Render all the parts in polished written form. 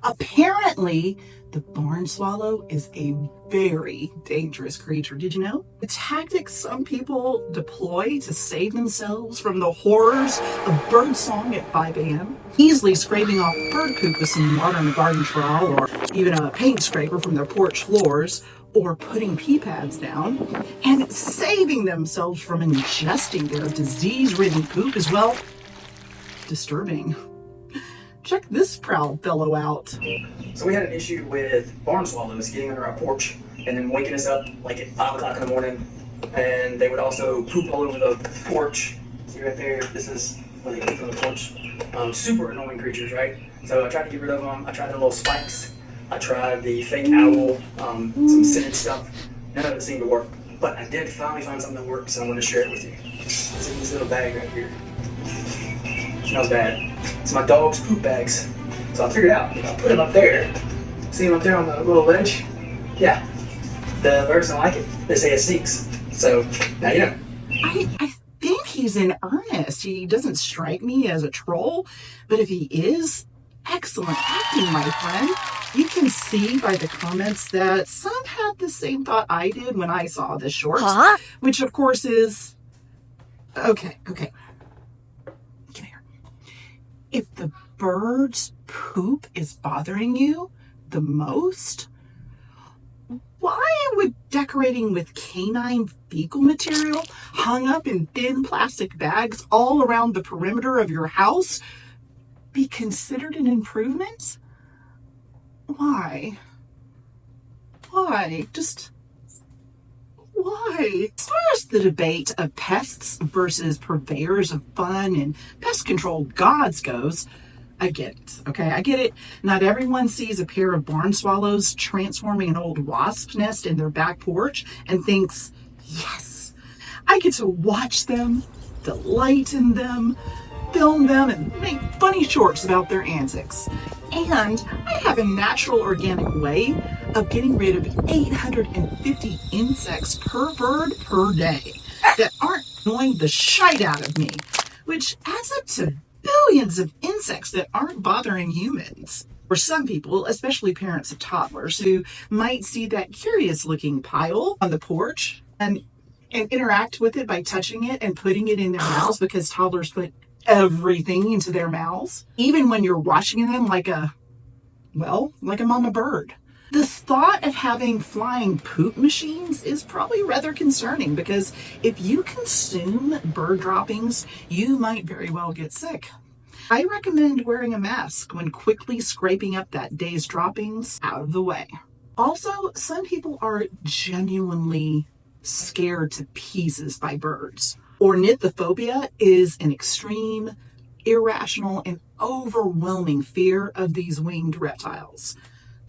Apparently, the barn swallow is a very dangerous creature. Did you know? The tactics some people deploy to save themselves from the horrors of bird song at 5 a.m., easily scraping off bird poop with some water in the garden trowel, or even a paint scraper from their porch floors, or putting pee pads down, and saving themselves from ingesting their disease-ridden poop is, well, disturbing. Check this proud fellow out. So we had an issue with barn swallows getting under our porch and then waking us up like at 5 o'clock in the morning. And they would also poop all over the porch. See right there, this is where they poop from the porch. Super annoying creatures, right? So I tried to get rid of them. I tried the little spikes. I tried the fake owl, some scented stuff. None of it seemed to work. But I did finally find something that worked, so I'm going to share it with you. It's in this little bag right here. Smells bad. It's my dog's poop bags. So I figured out if I put them up there, see them up there on the little ledge? Yeah, the birds don't like it. They say it stinks. So now you know. I think he's in earnest. He doesn't strike me as a troll, but if he is, excellent acting, my friend. You can see by the comments that some had the same thought I did when I saw this short, which of course is, okay. If the bird's poop is bothering you the most, why would decorating with canine fecal material hung up in thin plastic bags all around the perimeter of your house be considered an improvement? Why? Just why? As far as the debate of pests versus purveyors of fun and pest control gods goes, I get it, okay? I get it. Not everyone sees a pair of barn swallows transforming an old wasp nest in their back porch and thinks, yes, I get to watch them, delight in them, film them, and make funny shorts about their antics. And I have a natural organic way of getting rid of 850 insects per bird per day that aren't annoying the shite out of me, which adds up to billions of insects that aren't bothering humans. For some people, especially parents of toddlers, who might see that curious looking pile on the porch and interact with it by touching it and putting it in their mouths, because toddlers put everything into their mouths, even when you're watching them like a mama bird. The thought of having flying poop machines is probably rather concerning, because if you consume bird droppings, you might very well get sick. I recommend wearing a mask when quickly scraping up that day's droppings out of the way. Also, some people are genuinely scared to pieces by birds. Ornithophobia is an extreme, irrational, and overwhelming fear of these winged reptiles.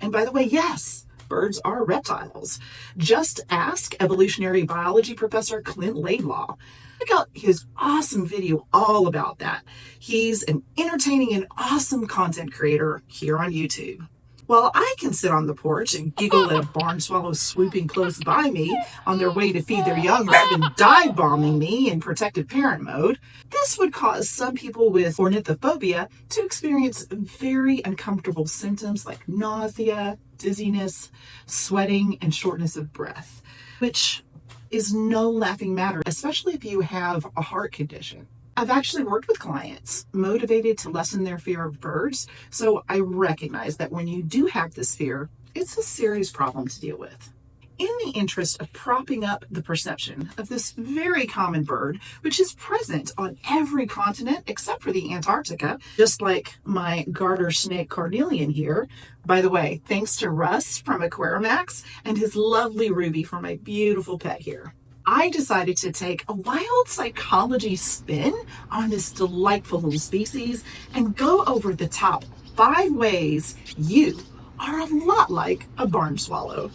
And by the way, yes, birds are reptiles. Just ask evolutionary biology professor Clint Laidlaw. Check out his awesome video all about that. He's an entertaining and awesome content creator here on YouTube. While I can sit on the porch and giggle at a barn swallow swooping close by me on their way to feed their young rather than dive bombing me in protected parent mode, this would cause some people with ornithophobia to experience very uncomfortable symptoms like nausea, dizziness, sweating, and shortness of breath, which is no laughing matter, especially if you have a heart condition. I've actually worked with clients motivated to lessen their fear of birds, so I recognize that when you do have this fear, it's a serious problem to deal with. In the interest of propping up the perception of this very common bird, which is present on every continent except for the Antarctica, just like my garter snake carnelian here. By the way, thanks to Russ from Aquarimax and his lovely Ruby for my beautiful pet here. I decided to take a wild psychology spin on this delightful little species and go over the top 5 ways you are a lot like a barn swallow.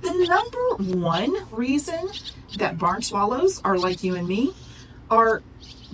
The number 1 reason that barn swallows are like you and me are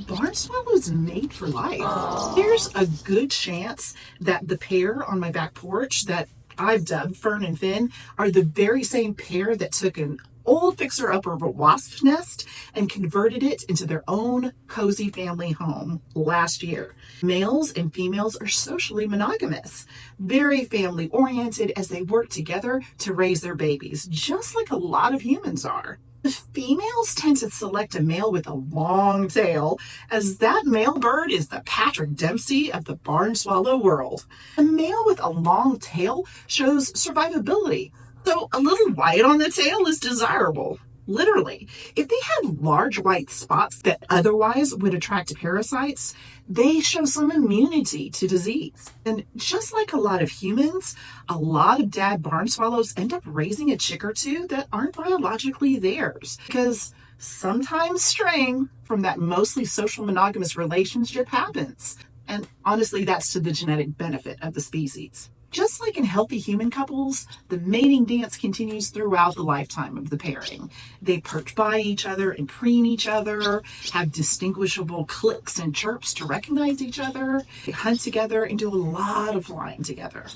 barn swallows made for life. There's a good chance that the pair on my back porch that I've dubbed Fern and Finn are the very same pair that took an old fixer-upper of a wasp nest and converted it into their own cozy family home last year. Males and females are socially monogamous, very family-oriented as they work together to raise their babies, just like a lot of humans are. The females tend to select a male with a long tail, as that male bird is the Patrick Dempsey of the barn swallow world. A male with a long tail shows survivability, so a little white on the tail is desirable. Literally, if they have large white spots that otherwise would attract parasites, they show some immunity to disease. And just like a lot of humans, a lot of dad barn swallows end up raising a chick or two that aren't biologically theirs, because sometimes straying from that mostly social monogamous relationship happens. And honestly, that's to the genetic benefit of the species. Just like in healthy human couples, the mating dance continues throughout the lifetime of the pairing. They perch by each other and preen each other, have distinguishable clicks and chirps to recognize each other. They hunt together and do a lot of flying together.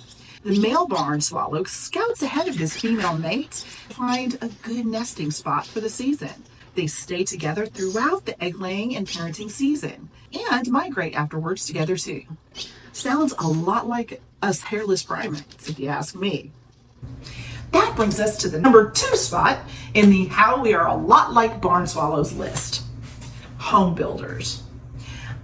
The male barn swallow scouts ahead of his female mate to find a good nesting spot for the season. They stay together throughout the egg-laying and parenting season and migrate afterwards together too. Sounds a lot like us hairless primates, if you ask me. That brings us to the number 2 spot in the how we are a lot like barn swallows list. Home builders.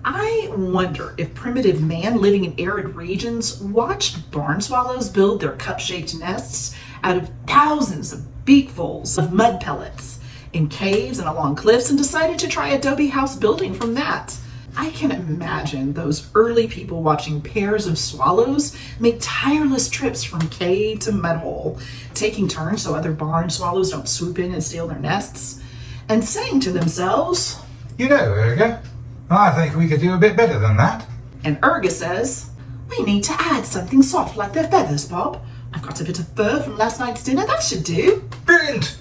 I wonder if primitive man living in arid regions watched barn swallows build their cup-shaped nests out of thousands of beakfuls of mud pellets in caves and along cliffs and decided to try adobe house building from that. I can imagine those early people watching pairs of swallows make tireless trips from cave to mud hole, taking turns so other barn swallows don't swoop in and steal their nests, and saying to themselves, "You know, Urga, I think we could do a bit better than that." And Urga says, "We need to add something soft like their feathers, Bob. I've got a bit of fur from last night's dinner, that should do." Brilliant!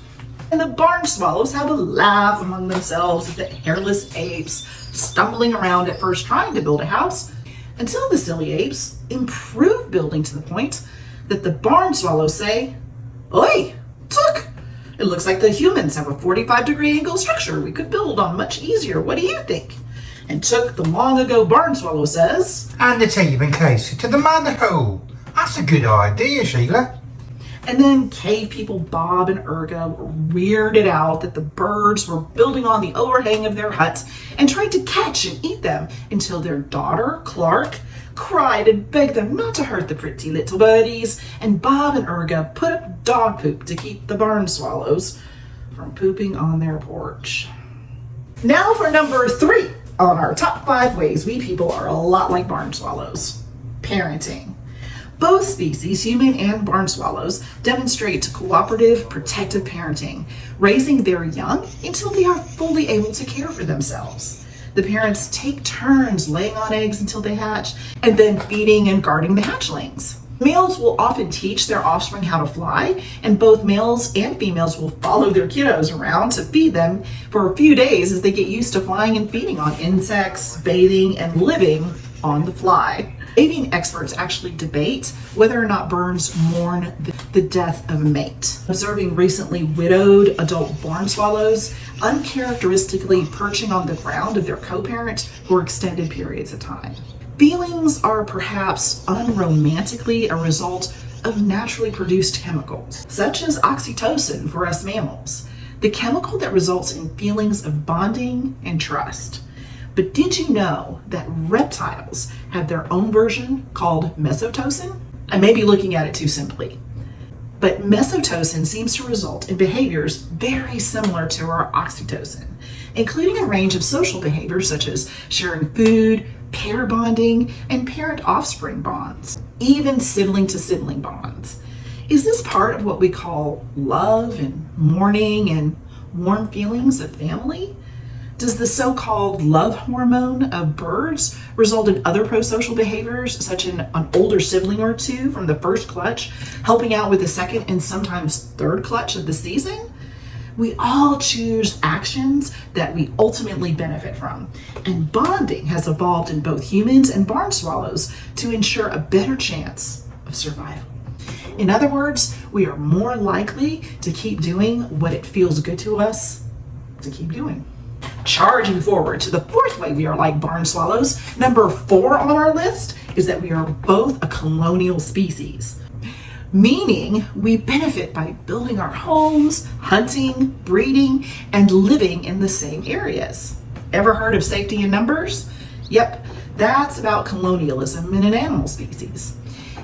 And the barn swallows have a laugh among themselves at the hairless apes stumbling around at first trying to build a house, until the silly apes improve building to the point that the barn swallows say, "Oi, Took! It looks like the humans have a 45-degree angle structure we could build on much easier. What do you think?" And Took, the long ago barn swallow, says, "And it's even closer to the mud hole. That's a good idea, Sheila." And then cave people Bob and Urga were weirded out that the birds were building on the overhang of their hut and tried to catch and eat them until their daughter, Clark, cried and begged them not to hurt the pretty little birdies, and Bob and Urga put up dog poop to keep the barn swallows from pooping on their porch. Now for number 3 on our top 5 ways we people are a lot like barn swallows. Parenting. Both species, human and barn swallows, demonstrate cooperative, protective parenting, raising their young until they are fully able to care for themselves. The parents take turns laying on eggs until they hatch, and then feeding and guarding the hatchlings. Males will often teach their offspring how to fly, and both males and females will follow their kiddos around to feed them for a few days as they get used to flying and feeding on insects, bathing, and living on the fly. Avian experts actually debate whether or not birds mourn the death of a mate. Observing recently widowed adult barn swallows uncharacteristically perching on the ground of their co-parent for extended periods of time. Feelings are perhaps unromantically a result of naturally produced chemicals, such as oxytocin for us mammals, the chemical that results in feelings of bonding and trust. But did you know that reptiles have their own version called mesotocin? I may be looking at it too simply, but mesotocin seems to result in behaviors very similar to our oxytocin, including a range of social behaviors such as sharing food, pair bonding, and parent-offspring bonds, even sibling-to-sibling bonds. Is this part of what we call love and mourning and warm feelings of family? Does the so-called love hormone of birds result in other prosocial behaviors, such as an older sibling or two from the first clutch, helping out with the second and sometimes third clutch of the season? We all choose actions that we ultimately benefit from, and bonding has evolved in both humans and barn swallows to ensure a better chance of survival. In other words, we are more likely to keep doing what it feels good to us to keep doing. Charging forward to the fourth way we are like barn swallows, number 4 on our list is that we are both a colonial species. Meaning we benefit by building our homes, hunting, breeding, and living in the same areas. Ever heard of safety in numbers? Yep, that's about colonialism in an animal species.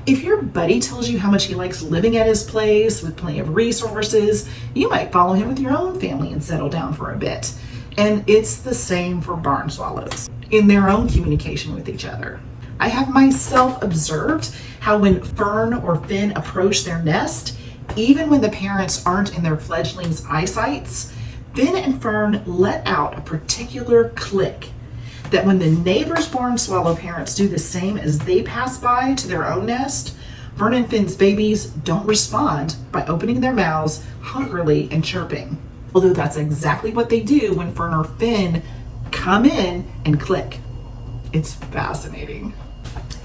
If your buddy tells you how much he likes living at his place with plenty of resources, you might follow him with your own family and settle down for a bit. And it's the same for barn swallows in their own communication with each other. I have myself observed how when Fern or Finn approach their nest, even when the parents aren't in their fledglings' eyesights, Finn and Fern let out a particular click that when the neighbor's barn swallow parents do the same as they pass by to their own nest, Fern and Finn's babies don't respond by opening their mouths hungrily and chirping. Although that's exactly what they do when Fern or Finn come in and click. It's fascinating.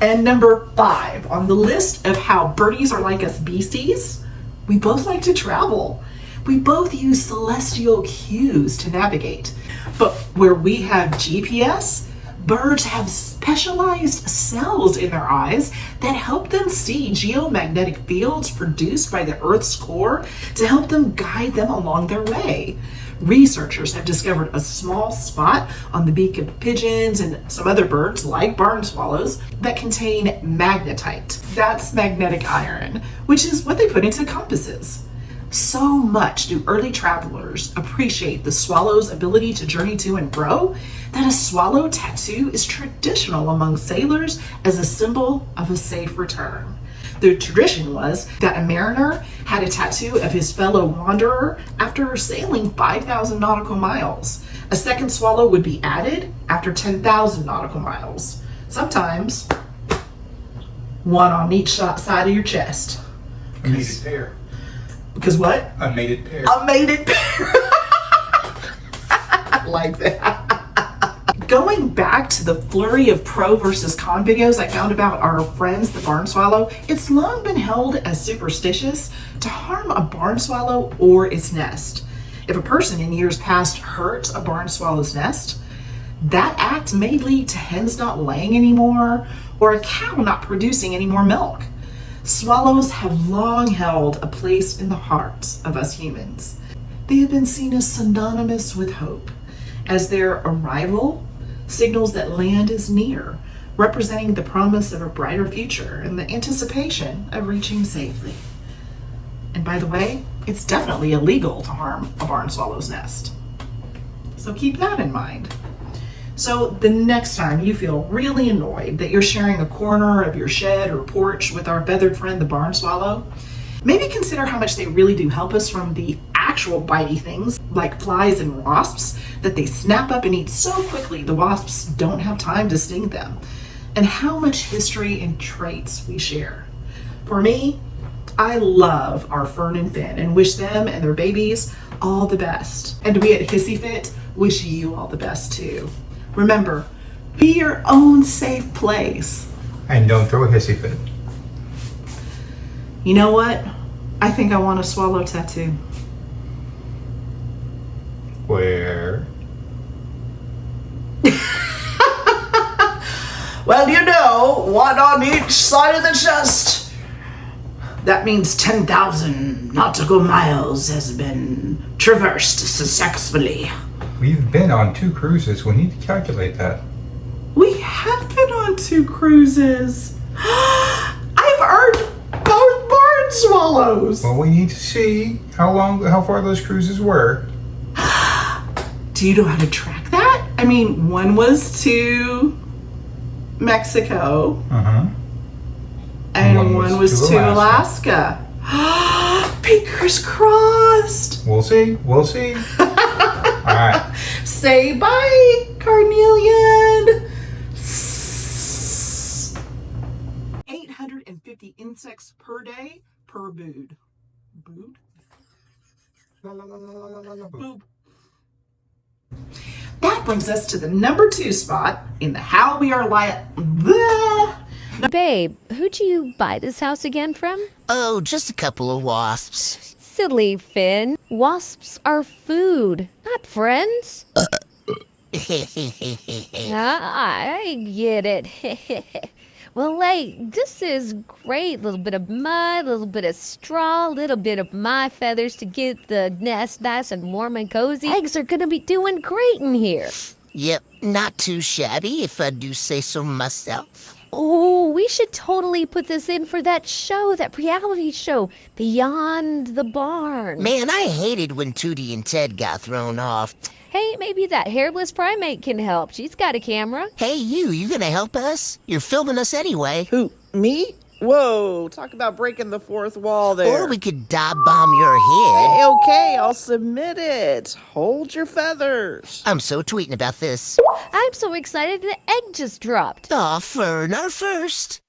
And number 5 on the list of how birdies are like us beasties, we both like to travel. We both use celestial cues to navigate. But where we have GPS, birds have specialized cells in their eyes that help them see geomagnetic fields produced by the Earth's core to help them guide them along their way. Researchers have discovered a small spot on the beak of pigeons and some other birds, like barn swallows, that contain magnetite. That's magnetic iron, which is what they put into compasses. So much do early travelers appreciate the swallow's ability to journey to and fro that a swallow tattoo is traditional among sailors as a symbol of a safe return. The tradition was that a mariner had a tattoo of his fellow wanderer after sailing 5,000 nautical miles. A second swallow would be added after 10,000 nautical miles. Sometimes one on each side of your chest. A mated pair. Because what? A mated pair. A mated pair. I like that. Going back to the flurry of pro versus con videos I found about our friends, the barn swallow, it's long been held as superstitious to harm a barn swallow or its nest. If a person in years past hurt a barn swallow's nest, that act may lead to hens not laying anymore or a cow not producing any more milk. Swallows have long held a place in the hearts of us humans. They have been seen as synonymous with hope, as their arrival signals that land is near, representing the promise of a brighter future and the anticipation of reaching safely. And by the way, it's definitely illegal to harm a barn swallow's nest. So keep that in mind. So the next time you feel really annoyed that you're sharing a corner of your shed or porch with our feathered friend, the barn swallow, maybe consider how much they really do help us from the actual bitey things like flies and wasps that they snap up and eat so quickly the wasps don't have time to sting them, and how much history and traits we share. For me, I love our Fern and Finn and wish them and their babies all the best. And we at Hissy Fit wish you all the best too. Remember, be your own safe place. And don't throw a hissy fit. You know what? I think I want a swallow tattoo. Where? Well, you know, one on each side of the chest. That means 10,000 nautical miles has been traversed successfully. We've been on 2 cruises. We need to calculate that. We have been on 2 cruises. I've earned both barn swallows. Well, we need to see how far those cruises were. Do you know how to track that? I mean, one was to Mexico. And one was to Alaska. Fingers crossed. We'll see. We'll see. All right. Say bye, Carnelian. 850 insects per day per brood. Brood? Boob. That brings us to the number 2 spot in the how we are like Babe, who'd you buy this house again from? Oh, just a couple of wasps. Silly Finn. Wasps are food, not friends. I get it. Well, hey, this is great. Little bit of mud, little bit of straw, little bit of my feathers to get the nest nice and warm and cozy. Eggs are gonna be doing great in here. Yep, not too shabby if I do say so myself. Oh, we should totally put this in for that show, that reality show, Beyond the Barn. Man, I hated when Tootie and Ted got thrown off. Hey, maybe that hairless primate can help. She's got a camera. Hey, you gonna help us? You're filming us anyway. Who, me? Whoa, talk about breaking the fourth wall there. Or we could dive bomb your head. Hey, okay, I'll submit it. Hold your feathers. I'm so tweeting about this. I'm so excited the egg just dropped. Aw, Fern, our first.